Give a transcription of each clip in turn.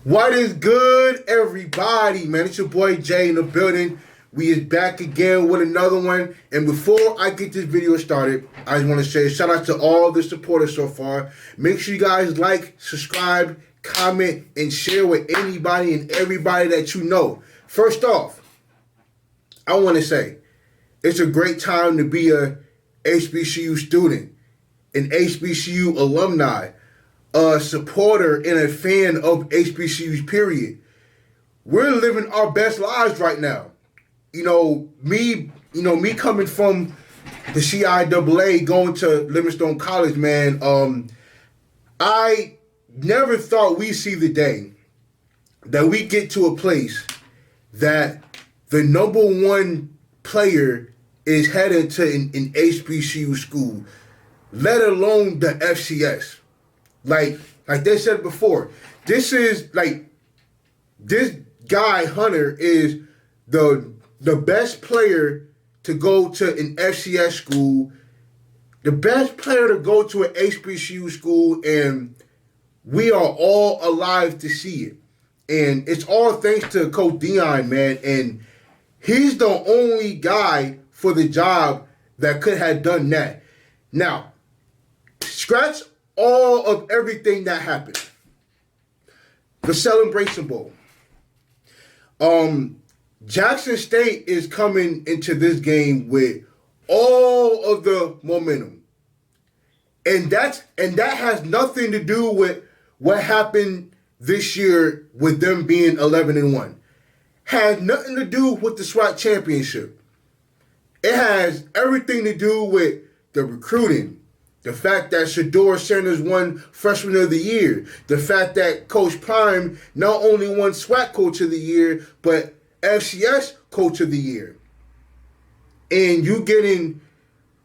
What is good, everybody? Man, it's your boy Jay in the building. We is back again with another one. And before I get this video started, I just want to say shout out to all the supporters so far. Make sure you guys like, subscribe, comment, and share with anybody and everybody that you know. First off, I want to say it's a great time to be a HBCU student, an HBCU alumni, a supporter and a fan of HBCUs, period. We're living our best lives right now. Me coming from the CIAA, going to Livingstone College, man, I never thought we'd see the day that we get to a place that the number one player is headed to an HBCU school, let alone the FCS. Like they said before, this guy, Hunter, is the best player to go to an FCS school, the best player to go to an HBCU school, and we are all alive to see it. And it's all thanks to Coach Deion, man. And he's the only guy for the job that could have done that. Now, scratch all of everything that happened. The Celebration Bowl. Jackson State is coming into this game with all of the momentum. And that has nothing to do with what happened this year with them being 11-1. Has nothing to do with the SWAC championship. It has everything to do with the recruiting. The fact that Shedeur Sanders won Freshman of the Year. The fact that Coach Prime not only won SWAC Coach of the Year, but FCS Coach of the Year. And you getting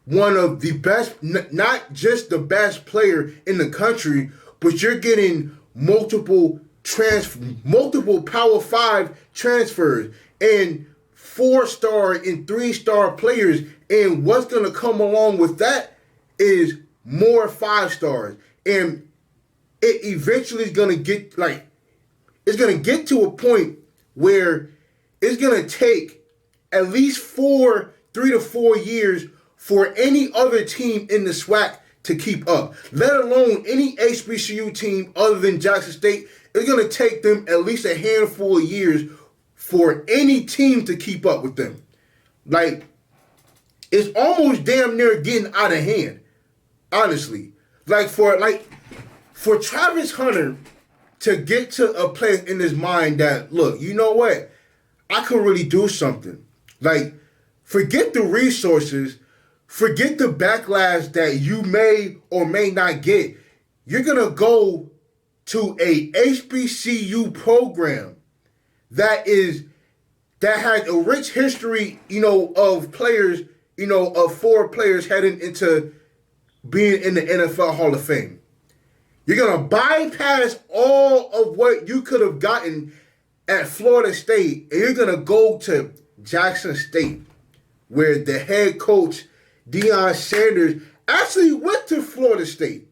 one of the best, not just the best player in the country, but you're getting multiple Power 5 transfers and 4-star and 3-star players. And what's going to come along with that is more 5-stars. And it eventually is going to get, it's going to get to a point where it's going to take at least 3 to 4 years for any other team in the SWAC to keep up, let alone any HBCU team other than Jackson State. It's going to take them at least a handful of years for any team to keep up with them. It's almost damn near getting out of hand, honestly. For Travis Hunter to get to a place in his mind that, look, you know what? I could really do something. Forget the resources, forget the backlash that you may or may not get. You're going to go to a HBCU program that has a rich history, of players, of 4 players heading into being in the NFL Hall of Fame. You're going to bypass all of what you could have gotten at Florida State, and you're going to go to Jackson State, where the head coach, Deion Sanders, actually went to Florida State.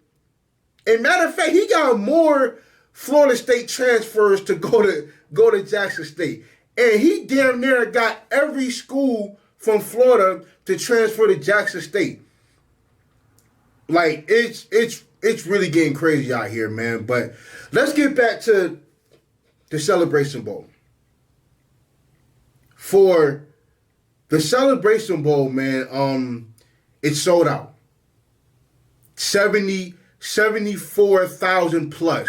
And matter of fact, he got more Florida State transfers to go to Jackson State. And he damn near got every school from Florida to transfer to Jackson State. It's really getting crazy out here, man. But let's get back to the Celebration Bowl. For the Celebration Bowl, man, it's sold out. 74,000 plus.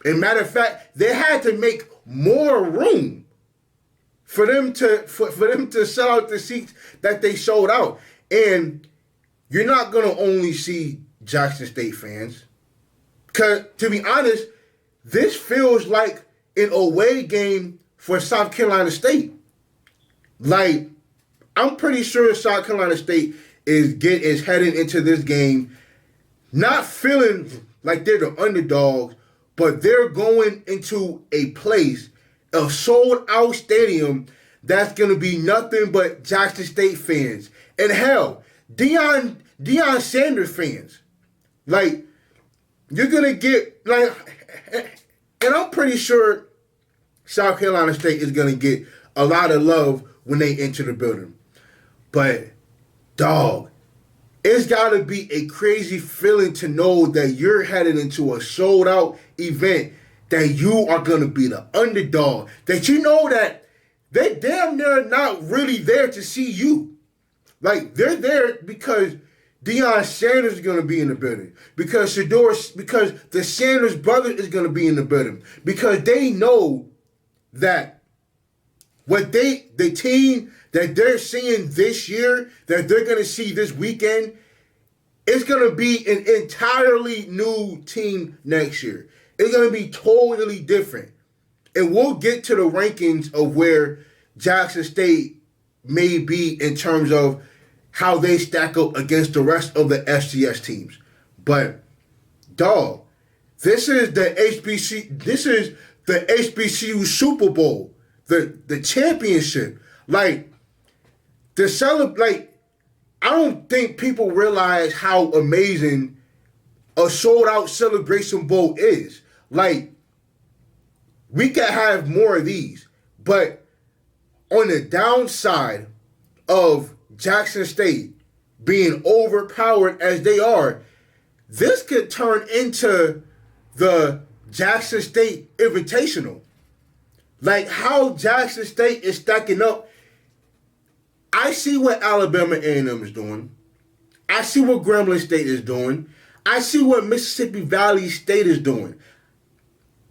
And matter of fact, they had to make more room for them to sell out the seats that they sold out. And you're not gonna only see Jackson State fans. Cause to be honest, this feels like an away game for South Carolina State. I'm pretty sure South Carolina State is heading into this game not feeling like they're the underdogs, but they're going into a place, a sold-out stadium that's going to be nothing but Jackson State fans. And hell, Deion Sanders fans. You're going to get, And I'm pretty sure South Carolina State is going to get a lot of love when they enter the building. But, dog, it's got to be a crazy feeling to know that you're headed into a sold-out event, that you are going to be the underdog, that you know that they damn near not really there to see you. Like, they're there because Deion Sanders is going to be in the building, because the Sanders brother is going to be in the building, because they know that the team that they're seeing this year, that they're going to see this weekend, is going to be an entirely new team next year. It's going to be totally different. And we'll get to the rankings of where Jackson State may be in terms of how they stack up against the rest of the FCS teams. But, dog, this is the HBCU Super Bowl, the championship. Like, I don't think people realize how amazing a sold-out Celebration Bowl is. Like, we could have more of these, but on the downside of Jackson State being overpowered as they are, this could turn into the Jackson State Invitational. Like, how Jackson State is stacking up. I see what Alabama A&M is doing. I see what Grambling State is doing. I see what Mississippi Valley State is doing.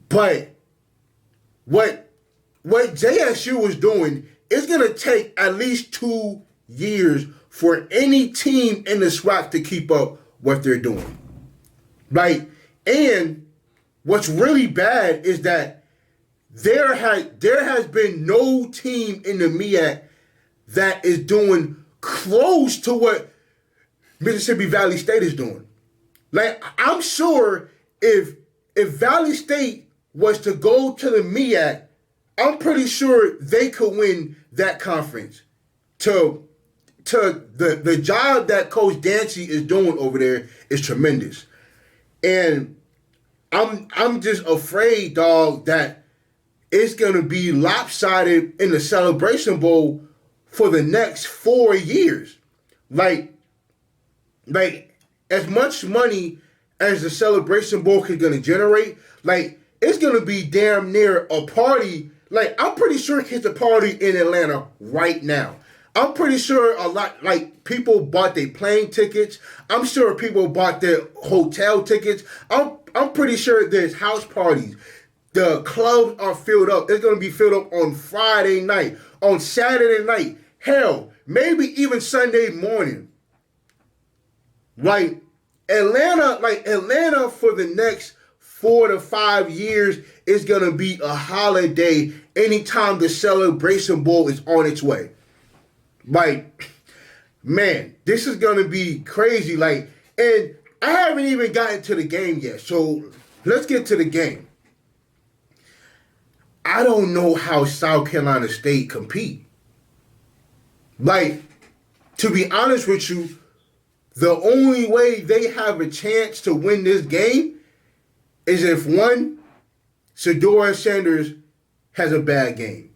But what JSU is doing is going to take at least 2 years for any team in the SWAC to keep up what they're doing. Right? And what's really bad is that there has been no team in the MEAC that is doing close to what Mississippi Valley State is doing. Like, I'm sure if Valley State was to go to the MEAC, I'm pretty sure they could win that conference. To the job that Coach Dancy is doing over there is tremendous. And I'm just afraid, dog, that it's gonna be lopsided in the Celebration Bowl for the next 4 years. Like as much money as the Celebration Bowl is gonna generate, like, it's gonna be damn near a party. Like, I'm pretty sure it's a party in Atlanta right now. I'm pretty sure a lot, like, people bought their plane tickets. I'm sure people bought their hotel tickets. I'm pretty sure there's house parties. The clubs are filled up. It's going to be filled up on Friday night, on Saturday night. Hell, maybe even Sunday morning. Like, Atlanta for the next 4 to 5 years is going to be a holiday anytime the Celebration Bowl is on its way. Like, man, this is going to be crazy. Like, and I haven't even gotten to the game yet. So let's get to the game. I don't know how South Carolina State compete. Like, to be honest with you, the only way they have a chance to win this game is if, one, Shedeur Sanders has a bad game.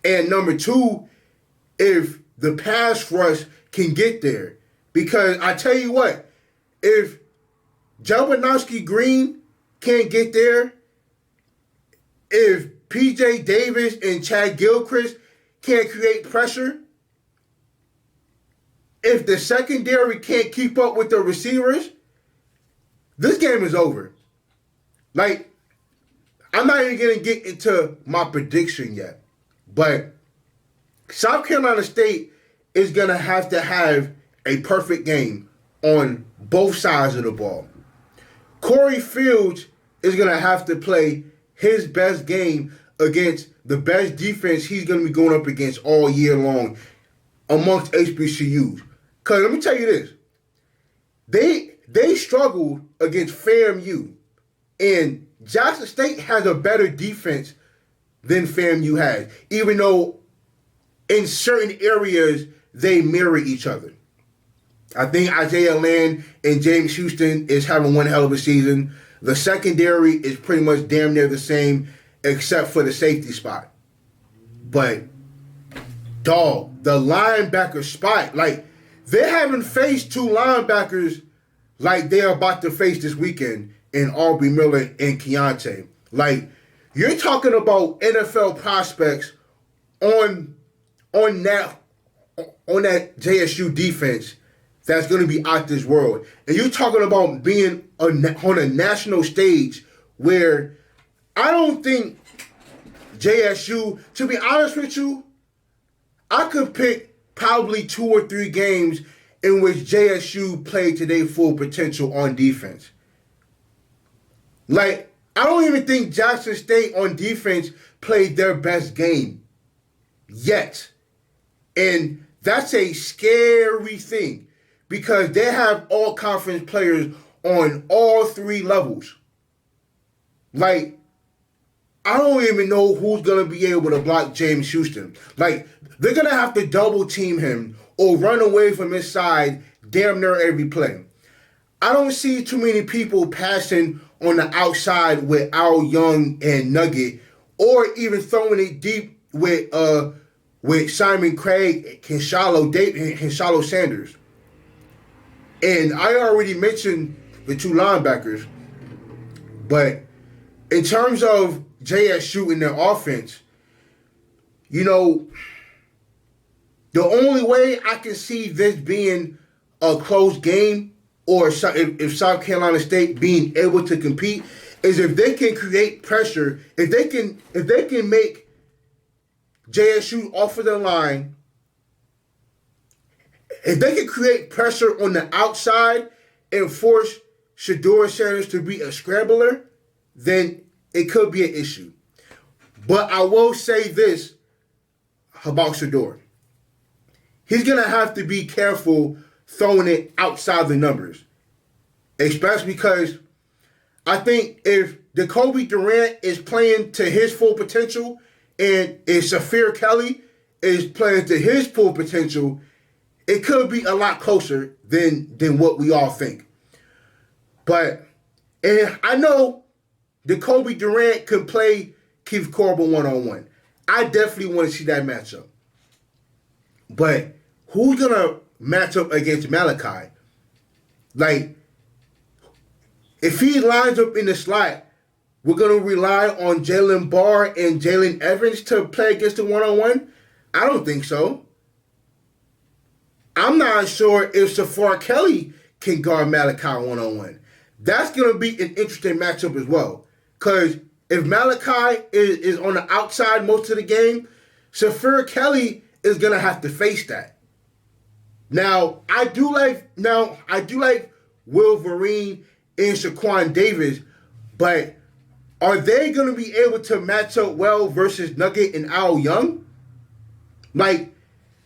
And number two, if the pass rush can get there. Because I tell you what, if Jabanowski Green can't get there, if P.J. Davis and Chad Gilchrist can't create pressure, if the secondary can't keep up with the receivers, this game is over. Like, I'm not even going to get into my prediction yet, but South Carolina State is going to have a perfect game on both sides of the ball. Corey Fields is going to have to play his best game against the best defense he's going to be going up against all year long amongst HBCUs. Because let me tell you this. They struggled against FAMU, and Jackson State has a better defense than FAMU has, even though in certain areas they mirror each other. I think Isaiah Land and James Houston is having one hell of a season. The secondary is pretty much damn near the same, except for the safety spot. But, dog, the linebacker spot, like, they haven't faced two linebackers like they're about to face this weekend in Aubrey Miller and Keontae. Like, you're talking about NFL prospects on that JSU defense that's going to be out this world. And you're talking about being on a national stage where I don't think JSU, to be honest with you, I could pick probably 2 or 3 games in which JSU played to their full potential on defense. Like, I don't even think Jackson State on defense played their best game yet. And that's a scary thing because they have all conference players on all 3 levels. Like, I don't even know who's going to be able to block James Houston. Like, they're going to have to double team him or run away from his side damn near every play. I don't see too many people passing on the outside with Al Young and Nugget, or even throwing it deep with Simon Craig and Shiloh Sanders. And I already mentioned the 2 linebackers, but in terms of JSU and their offense, you know, the only way I can see this being a close game, or if South Carolina State being able to compete, is if they can create pressure, if they can make JSU off of the line, if they can create pressure on the outside and force Shedeur Sanders to be a scrambler, then it could be an issue. But I will say this about Shedeur. He's going to have to be careful throwing it outside the numbers. Especially because I think if Jacoby Durant is playing to his full potential and if Saphir Kelly is playing to his full potential, it could be a lot closer than what we all think. But and I know Jacoby Durant can play Keith Corbin one-on-one. I definitely want to see that matchup. But who's going to match up against Malachi? Like, if he lines up in the slot, we're going to rely on Jalen Barr and Jalen Evans to play against the one-on-one? I don't think so. I'm not sure if Safar Kelly can guard Malachi one-on-one. That's going to be an interesting matchup as well. Because if Malachi is on the outside most of the game, Safir Kelly is going to have to face that. Now, I do like Wolverine and Shaquan Davis, but are they going to be able to match up well versus Nugget and Al Young? Like,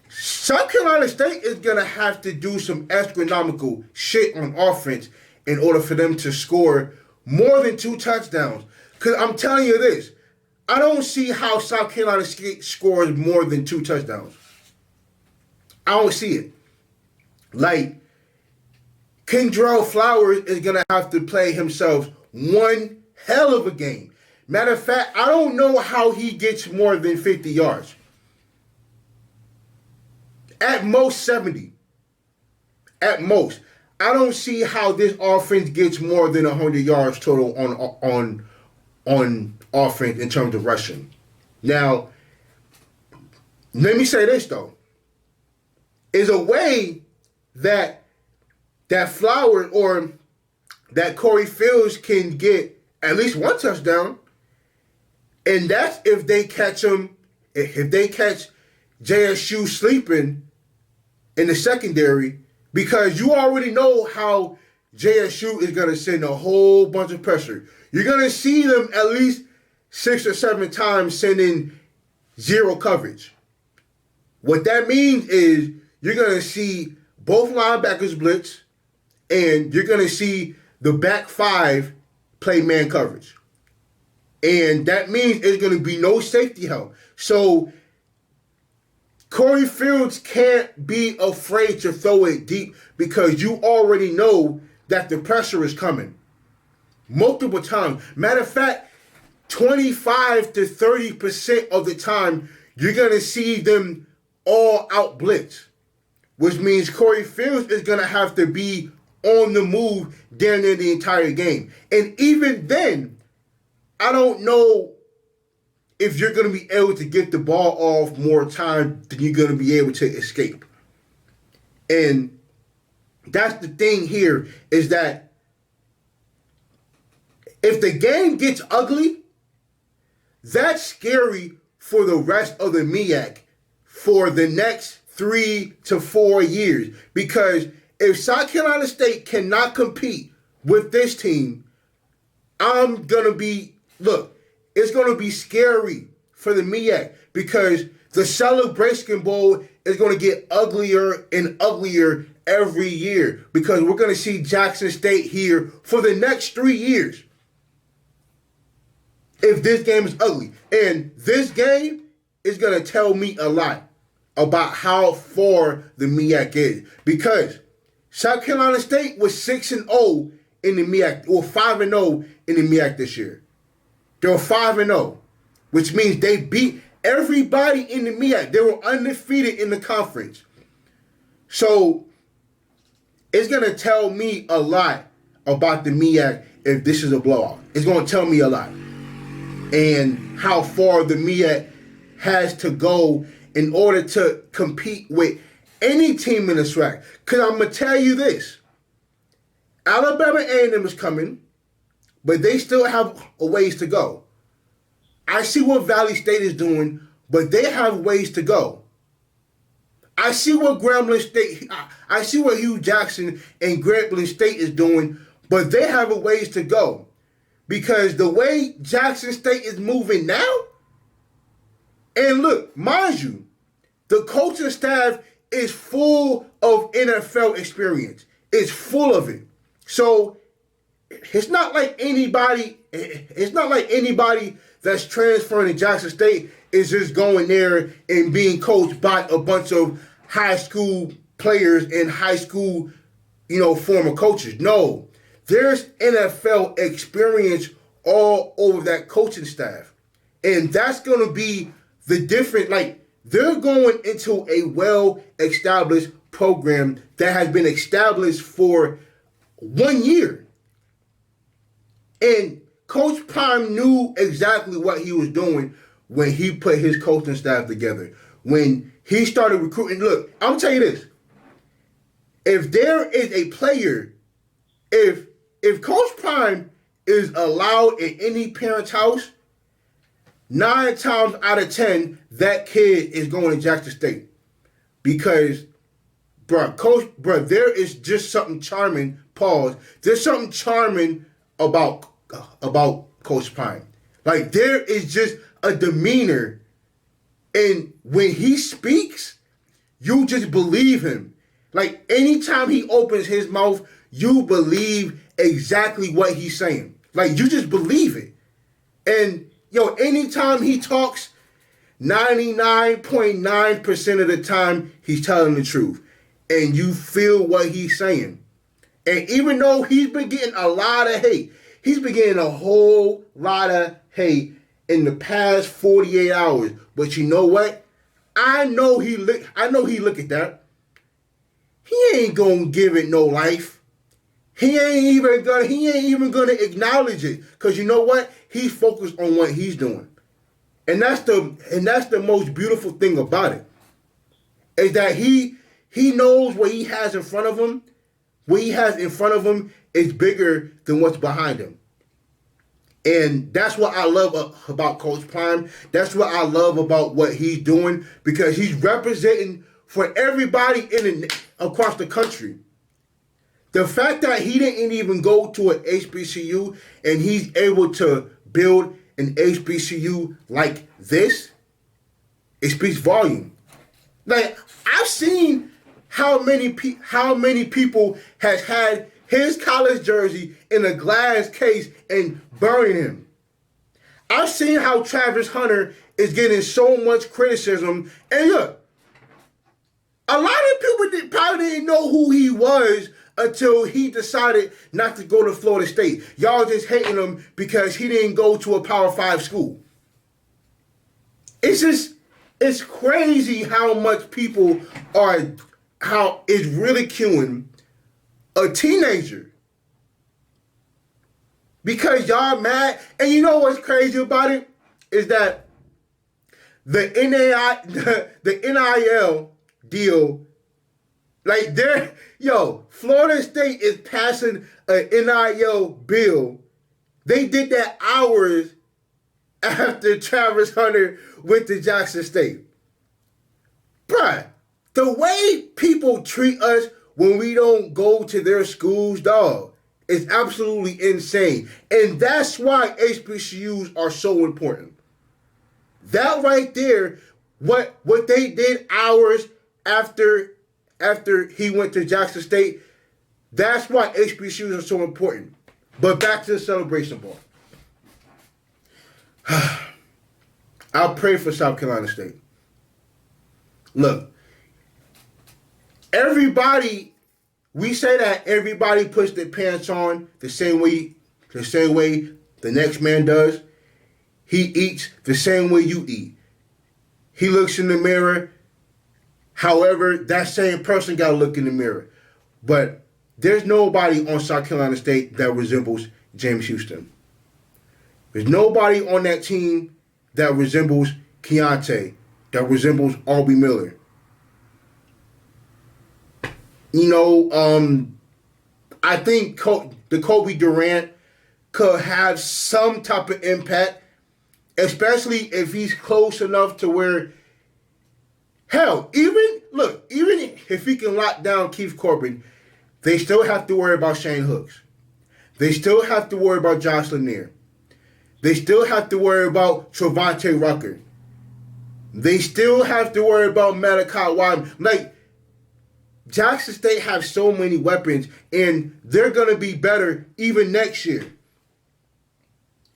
South Carolina State is going to have to do some astronomical shit on offense in order for them to score more than 2 touchdowns. Because I'm telling you this, I don't see how South Carolina State scores more than 2 touchdowns. I don't see it. Like, Kendrell Flowers is going to have to play himself one hell of a game. Matter of fact, I don't know how he gets more than 50 yards. At most 70. At most. I don't see how this offense gets more than 100 yards total on offense in terms of rushing. Now, let me say this though. Is a way that Flowers or that Corey Fields can get at least 1 touchdown, and that's if they catch him, if they catch JSU sleeping in the secondary, because you already know how JSU is going to send a whole bunch of pressure. You're going to see them at least 6 or 7 times sending 0 coverage. What that means is you're going to see both linebackers blitz, and you're going to see the back 5 play man coverage. And that means there's going to be no safety help. So Corey Fields can't be afraid to throw it deep because you already know that the pressure is coming. multiple times. Matter of fact, 25 to 30% of the time, you're going to see them all out blitz, which means Corey Fields is going to have to be on the move during the entire game. And even then, I don't know if you're going to be able to get the ball off more time than you're going to be able to escape. And that's the thing here, is that if the game gets ugly, that's scary for the rest of the MEAC for the next 3 to 4 years. Because if South Carolina State cannot compete with this team, it's going to be scary for the MEAC, because the Celebration Bowl is going to get uglier and uglier every year, because we're going to see Jackson State here for the next 3 years if this game is ugly. And this game is going to tell me a lot about how far the MEAC is, because South Carolina State was 6-0 in the MEAC, or 5-0 in the MEAC this year. They were 5-0, which means they beat everybody in the MEAC. They were undefeated in the conference. So it's going to tell me a lot about the MEAC if this is a blowout. It's going to tell me a lot. And how far the MEAC has to go in order to compete with any team in the SWAC. Because I'm going to tell you this. Alabama A&M is coming, but they still have a ways to go. I see what Valley State is doing, but they have ways to go. I see what I see what Hugh Jackson and Grambling State is doing, but they have a ways to go. Because the way Jackson State is moving now, and look, mind you, the coaching staff is full of NFL experience. It's full of it. So it's not like anybody that's transferring to Jackson State is just going there and being coached by a bunch of high school players and high school, former coaches. No, there's NFL experience all over that coaching staff. And that's going to be the difference. Like, they're going into a well-established program that has been established for 1 year. And Coach Prime knew exactly what he was doing when he put his coaching staff together. When he started recruiting, look, I'm going to tell you this. If there is a player, if Coach Prime is allowed in any parent's house, 9 times out of 10, that kid is going to Jackson State. Because, there is just something charming, there's something charming about Coach Prime. Like, there is just a demeanor, and when he speaks, you just believe him. Like, anytime he opens his mouth, you believe exactly what he's saying. Like, you just believe it. And, anytime he talks, 99.9% of the time, he's telling the truth. And you feel what he's saying. And even though he's been getting a lot of hate, he's been getting a whole lot of hate in the past 48 hours. But you know what? I know he look at that. He ain't gonna give it no life. He ain't even gonna acknowledge it. Cause you know what? He's focused on what he's doing. And that's the most beautiful thing about it. Is that he knows what he has in front of him. What he has in front of him is bigger than what's behind him. And that's what I love about Coach Prime. That's what I love about what he's doing, because he's representing for everybody across the country. The fact that he didn't even go to an HBCU and he's able to build an HBCU like this, it speaks volume. Like, I've seen how many people has had his college jersey in a glass case and burning him. I've seen how Travis Hunter is getting so much criticism. And look, a lot of people probably didn't know who he was until he decided not to go to Florida State. Y'all just hating him because he didn't go to a Power 5 school. It's crazy how much people is ridiculing a teenager. Because y'all mad. And you know what's crazy about it? Is that the NIL deal, like Florida State is passing an NIL bill. They did that hours after Travis Hunter went to Jackson State. Bruh, the way people treat us when we don't go to their schools, dog, is absolutely insane. And that's why HBCUs are so important. That right there, what they did hours after he went to Jackson State, that's why HBCUs are so important. But back to the Celebration Bowl. I'll pray for South Carolina State. Look, we say that everybody puts their pants on the same way the next man does. He eats the same way you eat. He looks in the mirror. However, that same person got to look in the mirror. But there's nobody on South Carolina State that resembles James Houston. There's nobody on that team that resembles Keontae, that resembles Aubrey Miller. I think the Kobe Durant could have some type of impact, especially if he's close enough to where, hell, even if he can lock down Keith Corbin, they still have to worry about Shane Hooks. They still have to worry about Josh Lanier. They still have to worry about Trevante Rucker. They still have to worry about Malachi Wyman. Like, Jackson State have so many weapons, and they're going to be better even next year.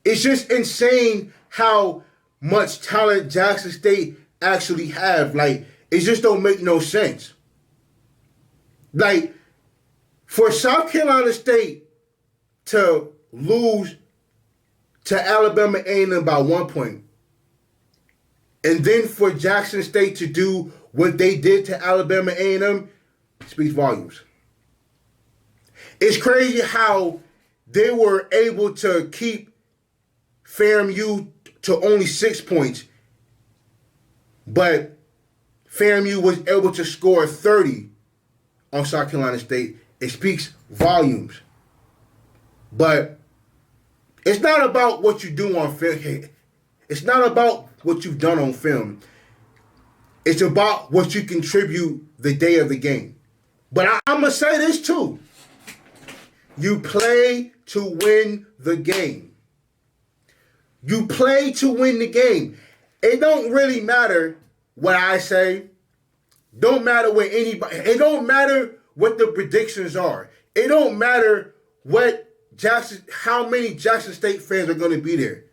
It's just insane how much talent Jackson State actually have. Like, it just don't make no sense. Like, for South Carolina State to lose to Alabama A&M by 1 point, and then for Jackson State to do what they did to Alabama A&M, speaks volumes. It's crazy how they were able to keep FAMU to only 6 points, but FAMU was able to score 30 on South Carolina State. It speaks volumes. But it's not about what you do on film. It's not about what you've done on film. It's about what you contribute the day of the game. But I'm going to say this too. You play to win the game. You play to win the game. It don't really matter what I say. Don't matter what anybody. It don't matter what the predictions are. It don't matter how many Jackson State fans are going to be there.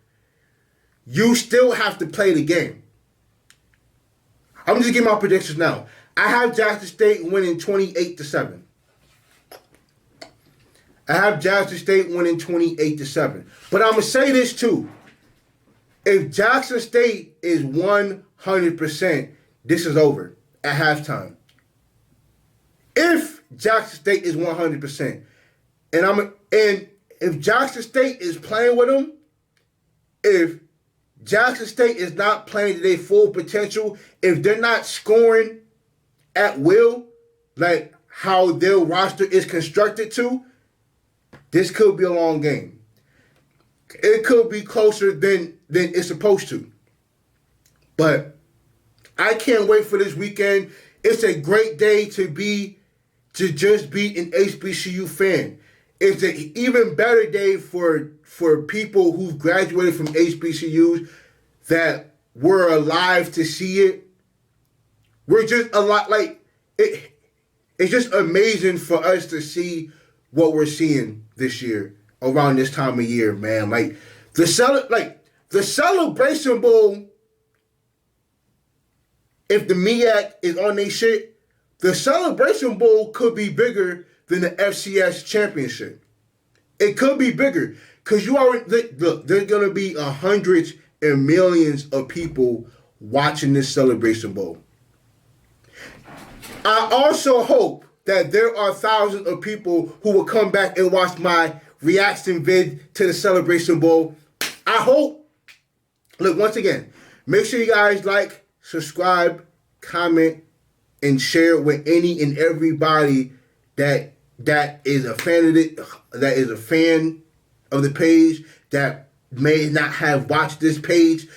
You still have to play the game. I'm just giving my predictions now. I have Jackson State winning 28-7. I have Jackson State winning 28-7. But I'm going to say this too. If Jackson State is 100%, this is over at halftime. If Jackson State is 100%, and if Jackson State is playing with them, if Jackson State is not playing to their full potential, if they're not scoring at will, like how their roster is constructed to, this could be a long game. It could be closer than it's supposed to. But I can't wait for this weekend. It's a great day to just be an HBCU fan. It's an even better day for people who've graduated from HBCUs that were alive to see it. We're just a lot like it. It's just amazing for us to see what we're seeing this year around this time of year, man. Like the Celebration Bowl. If the MEAC is on their shit, the Celebration Bowl could be bigger than the FCS championship. It could be bigger because you already look. There's gonna be hundreds and millions of people watching this Celebration Bowl. I also hope that there are thousands of people who will come back and watch my reaction vid to the Celebration Bowl. I hope. Look, once again, make sure you guys like, subscribe, comment, and share with any and everybody that is a fan of it, that is a fan of the page, that may not have watched this page.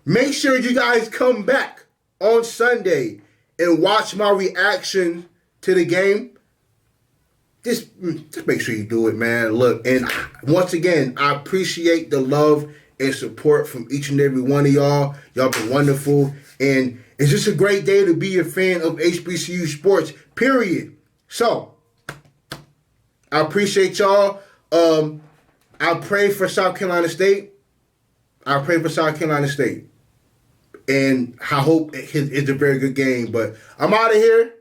Make sure you guys come back on Sunday and watch my reaction to the game. Just make sure you do it, man. Look, and once again, I appreciate the love and support from each and every one of y'all. Y'all been wonderful. And it's just a great day to be a fan of HBCU sports, period. So, I appreciate y'all. I pray for South Carolina State. And I hope it's a very good game. But I'm out of here.